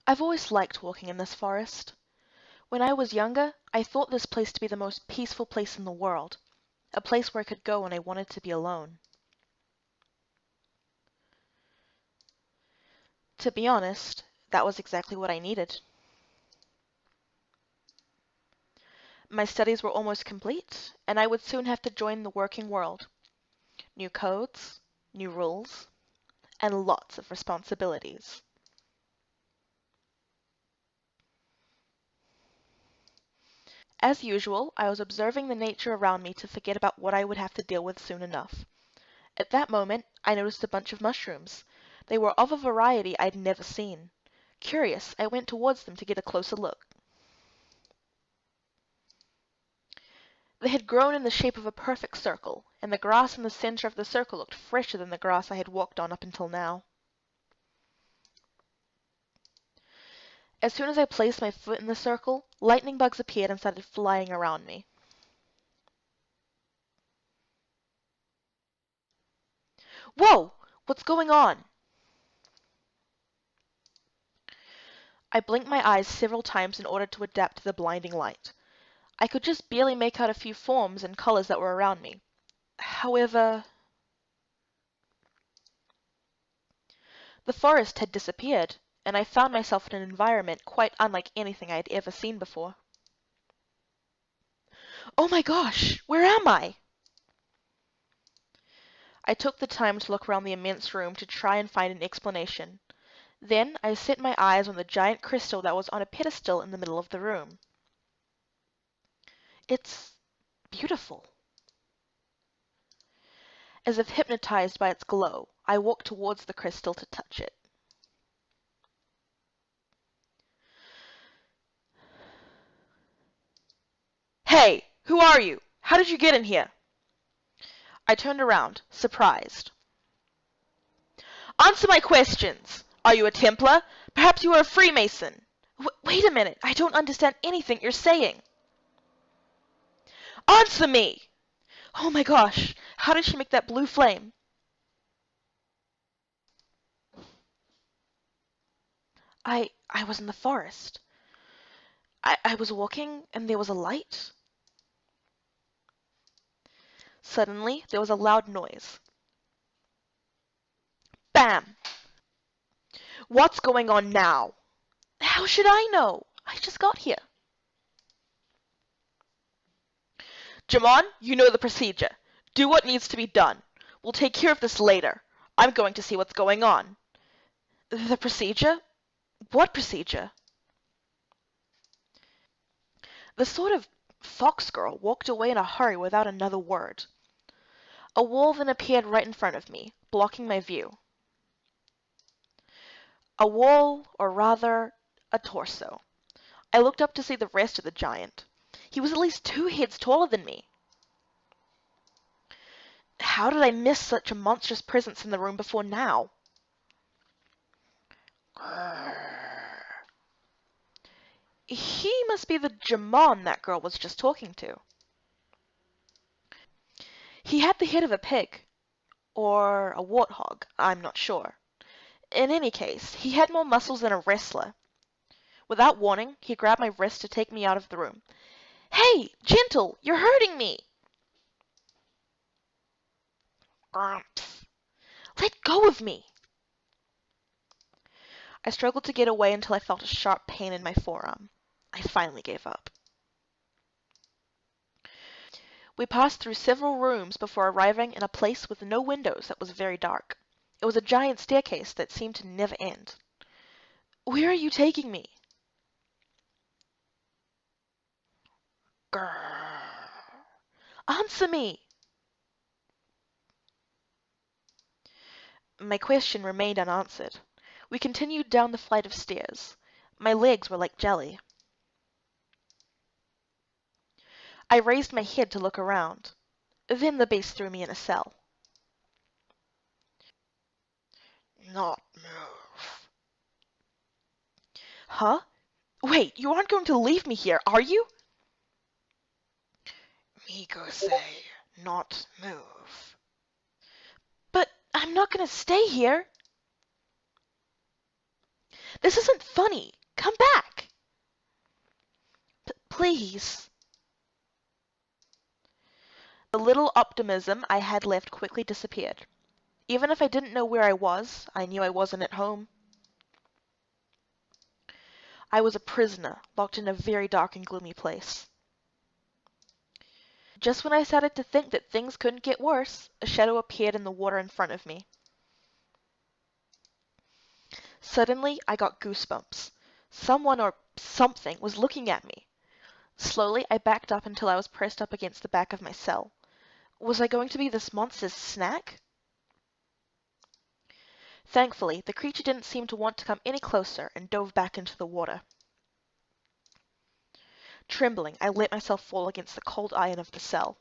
I've always liked walking in this forest. When I was younger, I thought this place to be the most peaceful place in the world, a place where I could go when I wanted to be alone. To be honest, that was exactly what I needed. My studies were almost complete, and I would soon have to join the working world. New codes, new rules, and lots of responsibilities. As usual, I was observing the nature around me to forget about what I would have to deal with soon enough. At that moment, I noticed a bunch of mushrooms. They were of a variety I'd never seen. Curious, I went towards them to get a closer look. They had grown in the shape of a perfect circle, and the grass in the center of the circle looked fresher than the grass I had walked on up until now. As soon as I placed my foot in the circle, lightning bugs appeared and started flying around me. Whoa! What's going on? I blinked my eyes several times in order to adapt to the blinding light. I could just barely make out a few forms and colors that were around me. However, the forest had disappeared, and I found myself in an environment quite unlike anything I had ever seen before. Oh my gosh, where am I? I took the time to look around the immense room to try and find an explanation. Then I set my eyes on the giant crystal that was on a pedestal in the middle of the room. It's beautiful. As if hypnotized by its glow, I walked towards the crystal to touch it. Hey, who are you? How did you get in here? I turned around, surprised. Answer my questions! Are you a Templar? Perhaps you are a Freemason? Wait a minute, I don't understand anything you're saying. Answer me! Oh my gosh, how did she make that blue flame? I was in the forest. I was walking and there was a light. Suddenly, there was a loud noise. Bam! What's going on now? How should I know? I just got here. Jamon, you know the procedure. Do what needs to be done. We'll take care of this later. I'm going to see what's going on. The procedure? What procedure? The sort of fox girl walked away in a hurry without another word. A wall then appeared right in front of me, blocking my view. A wall, or rather, a torso. I looked up to see the rest of the giant. He was at least 2 heads taller than me. How did I miss such a monstrous presence in the room before now? He must be the Jamon that girl was just talking to. He had the head of a pig, or a warthog, I'm not sure. In any case, he had more muscles than a wrestler. Without warning, he grabbed my wrist to take me out of the room. Hey, gentle, you're hurting me! Grumps. Let go of me! I struggled to get away until I felt a sharp pain in my forearm. I finally gave up. We passed through several rooms before arriving in a place with no windows that was very dark. It was a giant staircase that seemed to never end. Where are you taking me? Grrr. Answer me! My question remained unanswered. We continued down the flight of stairs. My legs were like jelly. I raised my head to look around. Then the beast threw me in a cell. Not move. Huh? Wait, you aren't going to leave me here, are you? Miko say, not move. But I'm not going to stay here. This isn't funny. Come back! Please. The little optimism I had left quickly disappeared. Even if I didn't know where I was, I knew I wasn't at home. I was a prisoner, locked in a very dark and gloomy place. Just when I started to think that things couldn't get worse, a shadow appeared in the water in front of me. Suddenly, I got goosebumps. Someone or something was looking at me. Slowly, I backed up until I was pressed up against the back of my cell. Was I going to be this monster's snack? Thankfully, the creature didn't seem to want to come any closer and dove back into the water. Trembling, I let myself fall against the cold iron of the cell.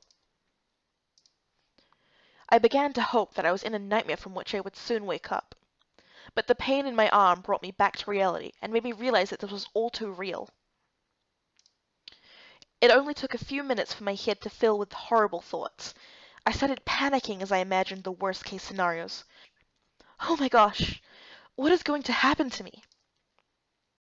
I began to hope that I was in a nightmare from which I would soon wake up. But the pain in my arm brought me back to reality and made me realize that this was all too real. It only took a few minutes for my head to fill with horrible thoughts. I started panicking as I imagined the worst-case scenarios. Oh my gosh, what is going to happen to me?